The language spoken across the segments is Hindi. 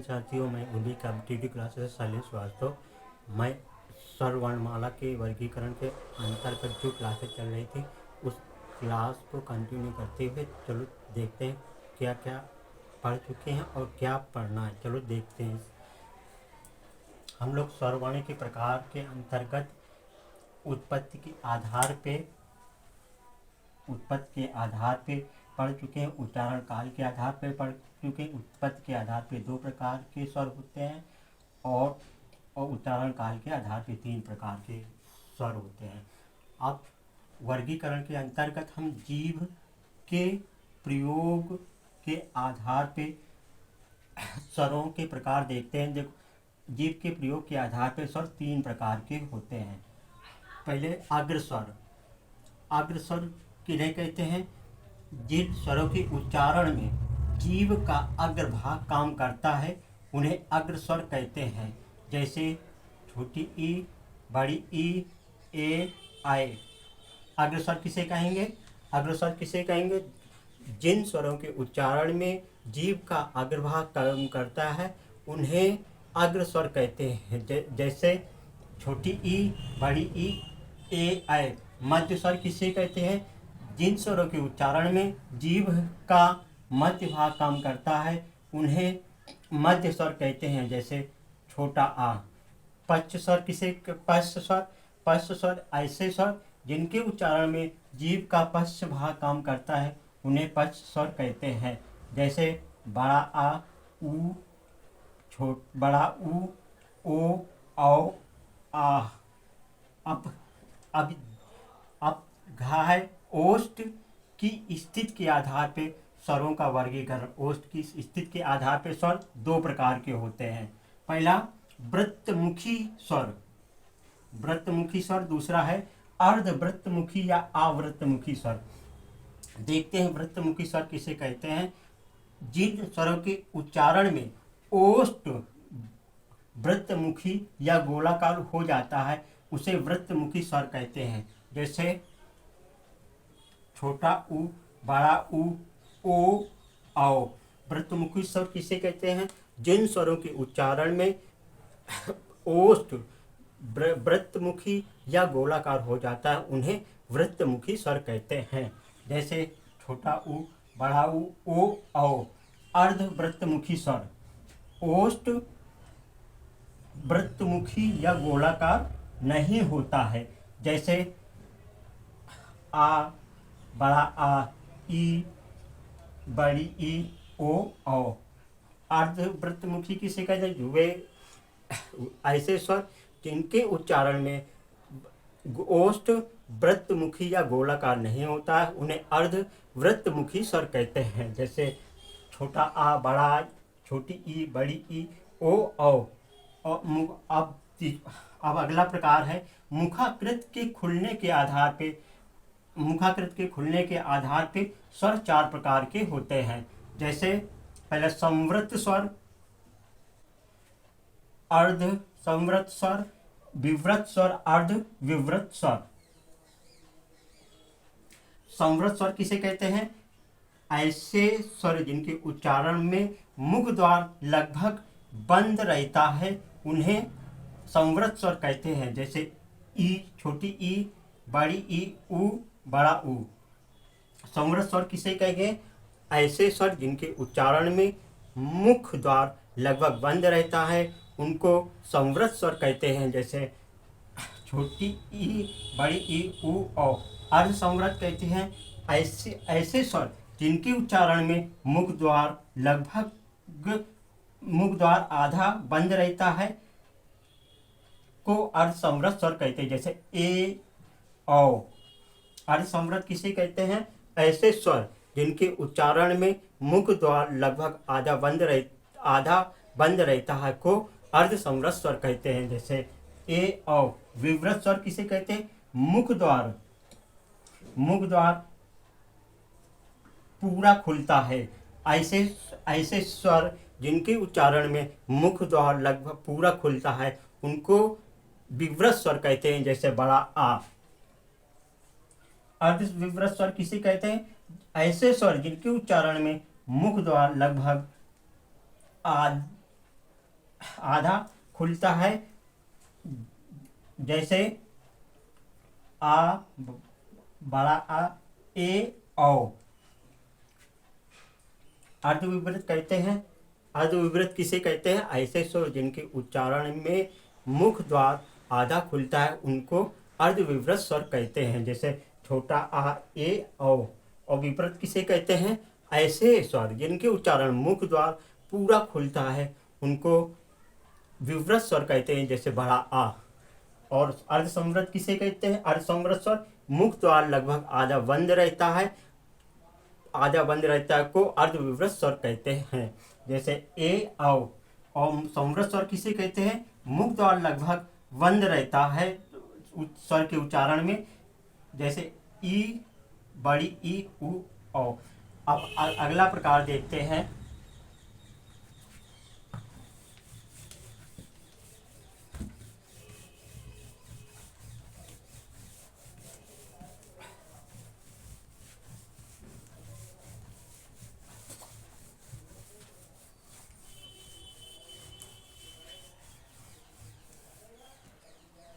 साथियों, मैं उन्हीं कॉम्पिटिटिव क्लासेस शैलेश श्रीवास्तव। मैं स्वर वर्णमाला के वर्गीकरण के अंतर्गत जो क्लासेस चल रही थी उस क्लास को कंटिन्यू करते हुए चलो देखते हैं क्या क्या पढ़ चुके हैं और क्या पढ़ना है। चलो देखते हैं। हम लोग स्वरवर्ण के प्रकार के अंतर्गत उत्पत्ति के आधार पे पढ़ चुके हैं, उच्चारण काल के आधार पे पढ़ चुके हैं। उत्पत्ति के आधार पे 2 प्रकार के स्वर होते हैं और उच्चारण काल के आधार पे 3 प्रकार के स्वर होते हैं। अब वर्गीकरण के अंतर्गत हम जीभ के प्रयोग के आधार पे स्वरों के प्रकार देखते हैं। देखो, जीभ के प्रयोग के आधार पे स्वर 3 प्रकार के होते हैं। पहले अग्रस्वर। अग्रस्वर किन्हें कहते हैं? जिन स्वरों के उच्चारण में जीभ का अग्रभाग काम करता है उन्हें अग्रस्वर कहते हैं। जैसे छोटी ई, बड़ी ई, ए, आए। अग्रस्वर किसे कहेंगे? अग्रस्वर किसे कहेंगे? जिन स्वरों के उच्चारण में जीभ का अग्रभाग काम करता है उन्हें अग्रस्वर कहते हैं। जैसे छोटी ई, बड़ी ई, ए, आए। मध्य स्वर किसे कहते हैं? जिन स्वरों के उच्चारण में जीभ का मध्य भाग काम करता है उन्हें मध्य स्वर कहते हैं। जैसे छोटा आ। पश्च स्वर किसे? पश्च स्वर। पश्च स्वर ऐसे स्वर जिनके उच्चारण में जीभ का पश्च भाग काम करता है उन्हें पश्च स्वर कहते हैं। जैसे बड़ा आ, ऊ, बड़ा ऊ, ओ, औ, आ। अब घा है। ओष्ठ की स्थिति के आधार पे स्वरों का वर्गीकरण। ओष्ठ की स्थिति के आधार पे स्वर 2 प्रकार के होते हैं। पहला वृत्तमुखी स्वर। वृत्तमुखी स्वर। दूसरा है अर्धवृत्तमुखी या आवृत्तमुखी स्वर। देखते हैं वृत्तमुखी स्वर किसे कहते हैं। जिन स्वरों के उच्चारण में ओष्ठ वृत्तमुखी या गोलाकार हो जाता है उसे वृत्तमुखी स्वर कहते हैं। जैसे छोटा ऊ, बड़ा ऊ, ओ, आओ। वृत्तमुखी स्वर किसे कहते हैं? जिन स्वरों के उच्चारण में ओष्ठ वृत्तमुखी या गोलाकार हो जाता है उन्हें वृत्तमुखी स्वर कहते हैं। जैसे छोटा ऊ, बड़ा ऊ, ओ, औ। अर्धवृत्तमुखी स्वर। ओष्ठ वृत्तमुखी या गोलाकार नहीं होता है। जैसे आ, बड़ा आ, ई, बड़ी ई, ओ, औ। अर्धवृत्तमुखी किसे कहते हैं? वे ऐसे स्वर जिनके उच्चारण में ओष्ठ वृत्तमुखी या गोलाकार नहीं होता है उन्हें अर्धवृत्तमुखी स्वर कहते हैं। जैसे छोटा आ, बड़ा आ, छोटी ई, बड़ी ई, ओ, औ। अब अगला प्रकार है मुखाकृत के खुलने के आधार पे। मुखाकृत के खुलने के आधार पे स्वर 4 प्रकार के होते हैं। जैसे पहले संवृत स्वर, अर्ध संवृत स्वर, विवृत स्वर, अर्ध विवृत स्वर। संवृत स्वर किसे कहते हैं? ऐसे स्वर जिनके उच्चारण में मुख द्वार लगभग बंद रहता है उन्हें संवृत स्वर कहते हैं। जैसे ई, छोटी ई, बड़ी ई, ऊ, बड़ा ऊ। संवृत स्वर किसे कहेंगे? ऐसे स्वर जिनके उच्चारण में मुख द्वार लगभग बंद रहता है उनको संवृत स्वर कहते हैं। जैसे छोटी ई, बड़ी ई, ऊ, औ। अर्ध संवृत कहते हैं ऐसे स्वर जिनके उच्चारण में मुख द्वार आधा बंद रहता है को अर्ध संवृत स्वर कहते हैं। जैसे ए, औ। अर्ध संवृत किसे कहते हैं? ऐसे स्वर जिनके उच्चारण में मुख द्वार लगभग आधा बंद रहता है को अर्ध संवृत स्वर कहते हैं। जैसे ए, औ। विवृत स्वर किसे कहते हैं? मुख द्वार पूरा खुलता है। ऐसे स्वर जिनके उच्चारण में मुख द्वार लगभग पूरा खुलता है उनको विवृत स्वर कहते हैं। जैसे बड़ा आ। अर्ध विवृत स्वर किसे कहते हैं? ऐसे स्वर जिनके उच्चारण में मुख द्वार लगभग आधा खुलता है, जैसे आ, बड़ा आ, ए, औ। अर्धविवृत कहते हैं। अर्धविवृत किसे कहते हैं? ऐसे स्वर जिनके उच्चारण में मुख द्वार आधा खुलता है उनको अर्धविवृत स्वर कहते हैं। जैसे छोटा आ, ए, औ। और विवृत किसे कहते हैं? ऐसे स्वर जिनके उच्चारण मुख द्वार पूरा खुलता है उनको विवृत स्वर कहते हैं, जैसे बड़ा आ। और अर्धसंवृत किसे कहते हैं? अर्धसंवृत स्वर मुख द्वार लगभग आधा बंद रहता है, को अर्धविवृत स्वर कहते हैं, जैसे ए, औ। और संवृत स्वर किसे कहते हैं? मुख द्वार लगभग बंद रहता है स्वर के उच्चारण में, जैसे ई, बड़ी ई, उ, औ। अब अगला प्रकार देखते हैं।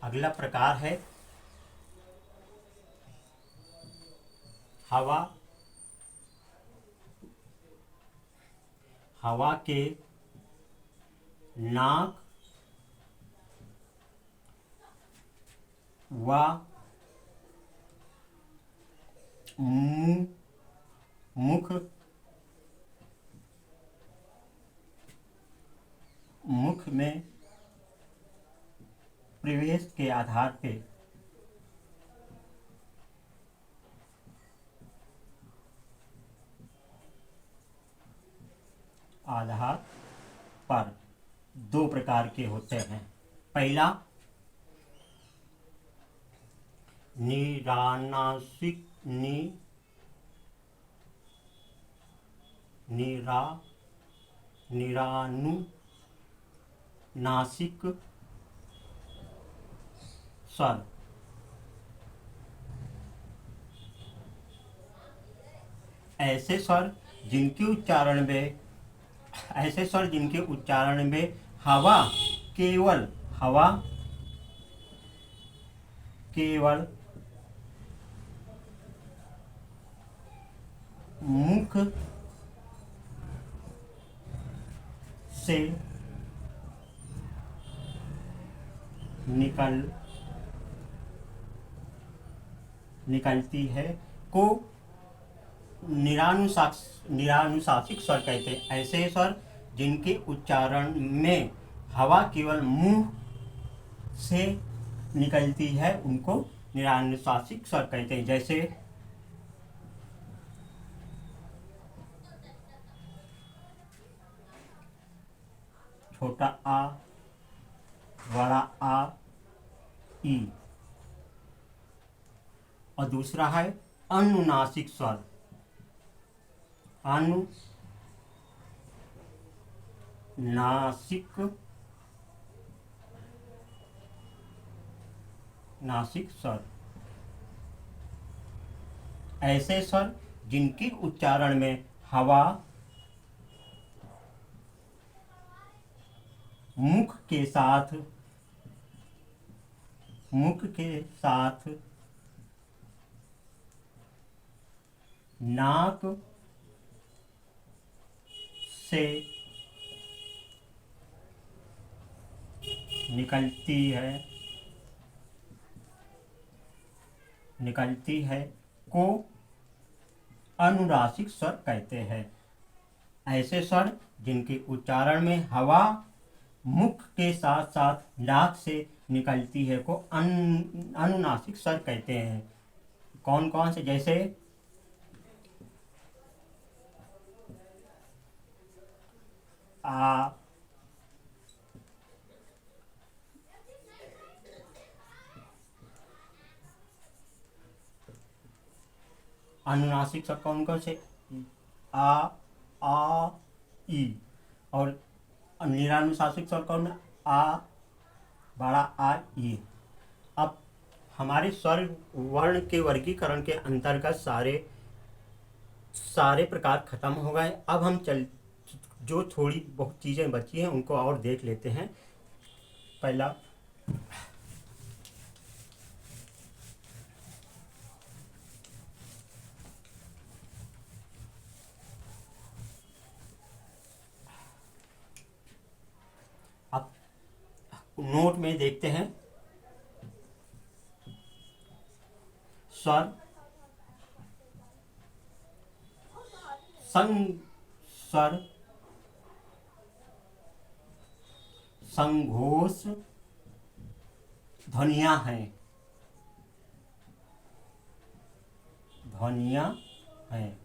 अगला प्रकार है हवा। हवा के नाक व मुंह, मुख में प्रवेश के आधार पे दो प्रकार के होते हैं। पहला निरानासिक निरानुनासिक स्वर। ऐसे स्वर जिनके उच्चारण में हवा केवल मुख से निकलती है को निरानुशासिक स्वर कहते हैं। ऐसे स्वर जिनके उच्चारण में हवा केवल मुंह से निकलती है उनको निरानुशासिक स्वर कहते हैं, जैसे छोटा आ, बड़ा आ, ई। और दूसरा है अनुनासिक स्वर। नासिक स्वर। ऐसे स्वर जिनके उच्चारण में हवा मुख के साथ नाक से निकलती है को अनुनासिक स्वर कहते हैं। ऐसे स्वर जिनके उच्चारण में हवा मुख के साथ साथ नाक से निकलती है को अनुनासिक स्वर कहते हैं। कौन कौन से? जैसे आ, अनुनासिक स्वर कौन कौन से? आ, ई। और निरानुशासिक स्वर कौन? आ, बड़ा आ, ई। अब हमारे स्वर वर्ण के वर्गीकरण के अंतर्गत सारे प्रकार खत्म हो गए। अब हम जो थोड़ी बहुत चीज़ें बची हैं उनको और देख लेते हैं। पहला अब नोट में देखते हैं। स्वर संग स्वर संघोष ध्वनियाँ हैं, ध्वनियाँ हैं।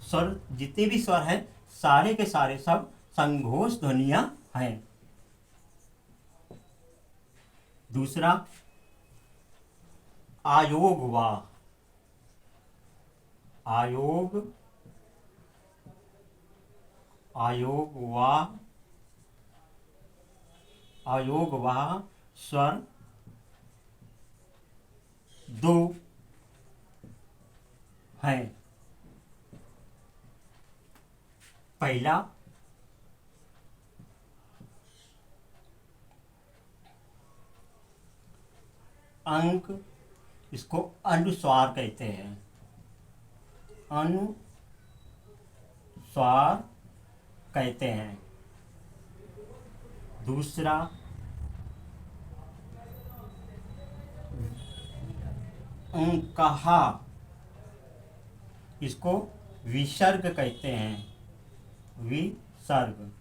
स्वर जितने भी स्वर हैं सारे के सारे सब संघोष ध्वनियाँ हैं। दूसरा आयोग वा, आयोग आयोग वा आयोग वा स्वर दो हैं। पहला अंक, इसको अनुस्वार कहते हैं, अनुस्वार कहते हैं। दूसरा अंकहा, इसको विसर्ग कहते हैं, विसर्ग।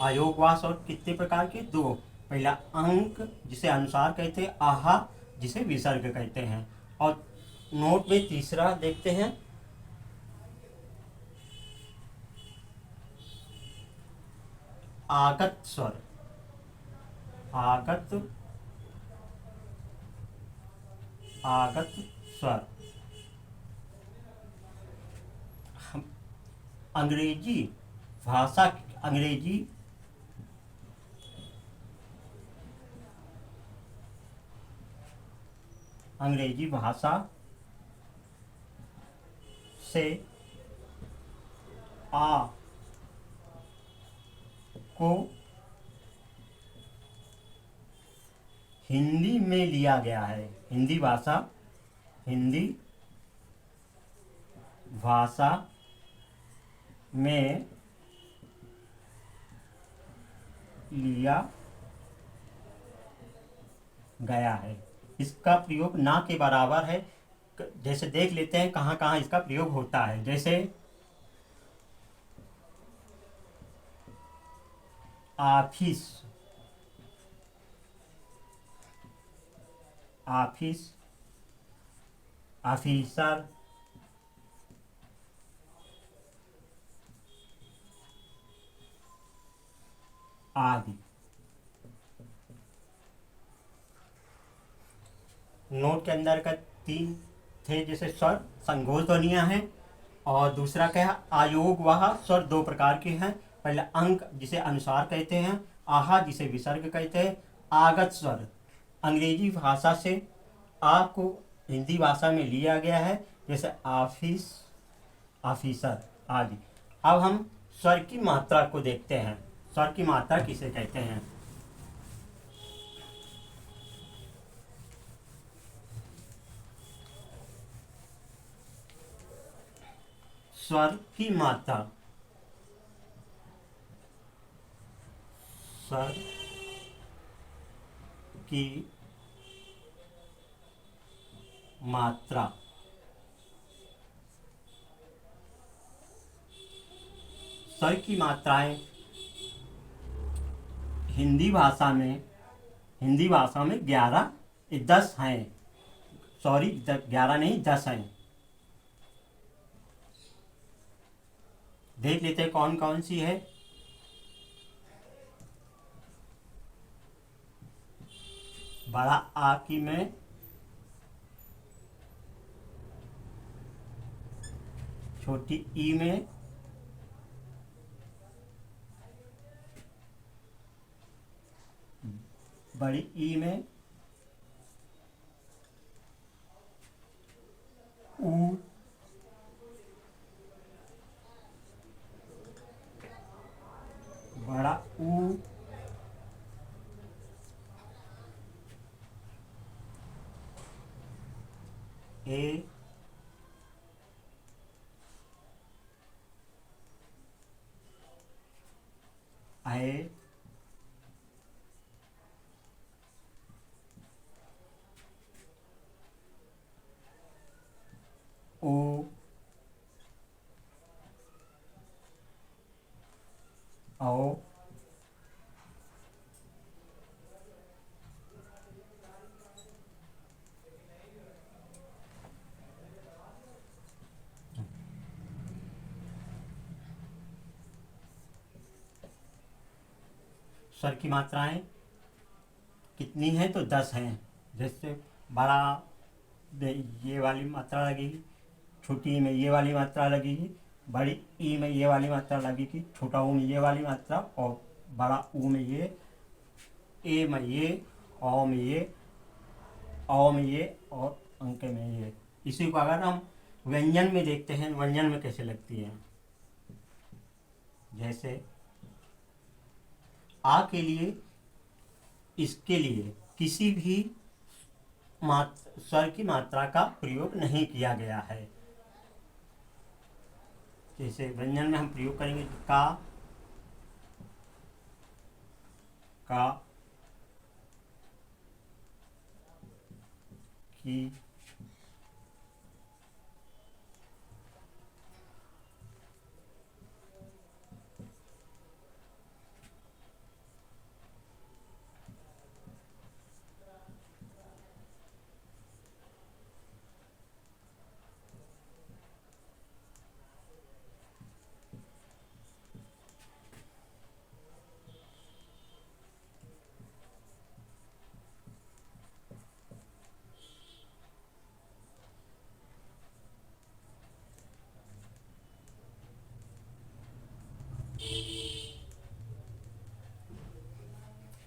आयोगवास और कितने प्रकार के? दो। पहला अंक जिसे अनुसार कहते हैं, आहा जिसे विसर्ग कहते हैं। और नोट में तीसरा देखते हैं, आगत स्वर, आगत आगत स्वर। अंग्रेजी भाषा, अंग्रेजी अंग्रेजी भाषा से आ को हिंदी में लिया गया है, हिंदी भाषा में लिया गया है। इसका प्रयोग ना के बराबर है। जैसे देख लेते हैं कहाँ कहाँ इसका प्रयोग होता है। जैसे ऑफिस, ऑफिस, ऑफिसर, आदि। नोट के अंदर का तीन थे, जैसे स्वर संघोष ध्वनियाँ हैं, और दूसरा क्या है, आयोग वाह स्वर दो प्रकार के हैं। पहले अंक जिसे अनुसार कहते हैं, आहा जिसे विसर्ग कहते हैं। आगत स्वर अंग्रेजी भाषा से आ को हिंदी भाषा में लिया गया है, जैसे ऑफिस, ऑफिसर आदि। अब हम स्वर की मात्रा को देखते हैं। स्वर की मात्रा किसे कहते हैं? स्वर की मात्रा, स्वर की मात्रा, स्वर की मात्राएं हिंदी भाषा में 11 10 हैं। सॉरी 11 नहीं 10 हैं। देख लेते हैं कौन कौन सी है। बड़ा आ की में छोटी ई में बड़ी ई में ऊ ए ऐ ओ औ स्वर की मात्राएं कितनी हैं? तो 10 हैं। जैसे बड़ा ये वाली मात्रा लगेगी, छोटी ई में ये वाली मात्रा लगेगी, बड़ी ई में ये वाली मात्रा लगेगी, छोटा ऊ में ये वाली मात्रा, और बड़ा ऊ में ये, ए में ये, औ में ये, औ में ये, और अंक में ये। इसी को अगर हम व्यंजन में देखते हैं, व्यंजन में कैसे लगती है। जैसे आ के लिए, इसके लिए किसी भी स्वर की मात्रा का प्रयोग नहीं किया गया है। जैसे व्यंजन में हम प्रयोग करेंगे का, की,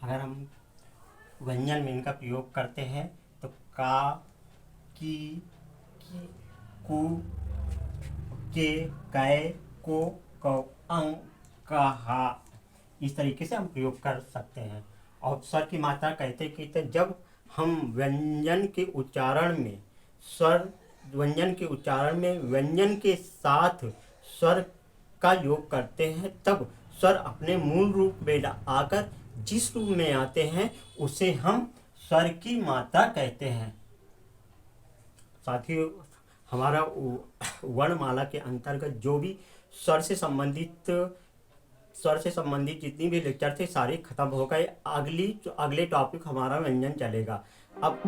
अगर हम व्यंजन में इनका प्रयोग करते हैं तो का, की, कु, के, कै, को, कौ, अंग, कहा, इस तरीके से हम प्रयोग कर सकते हैं। और स्वर की मात्रा कहते जब हम व्यंजन के उच्चारण में व्यंजन के साथ स्वर का योग करते हैं, तब स्वर अपने मूल रूप में आकर जिस रूप में आते हैं उसे हम स्वर की मात्रा कहते हैं। साथियों, हमारा वर्णमाला के अंतर्गत जो भी स्वर से संबंधित जितनी भी लेक्चर थे सारे खत्म हो गए। अगले टॉपिक हमारा व्यंजन चलेगा। अब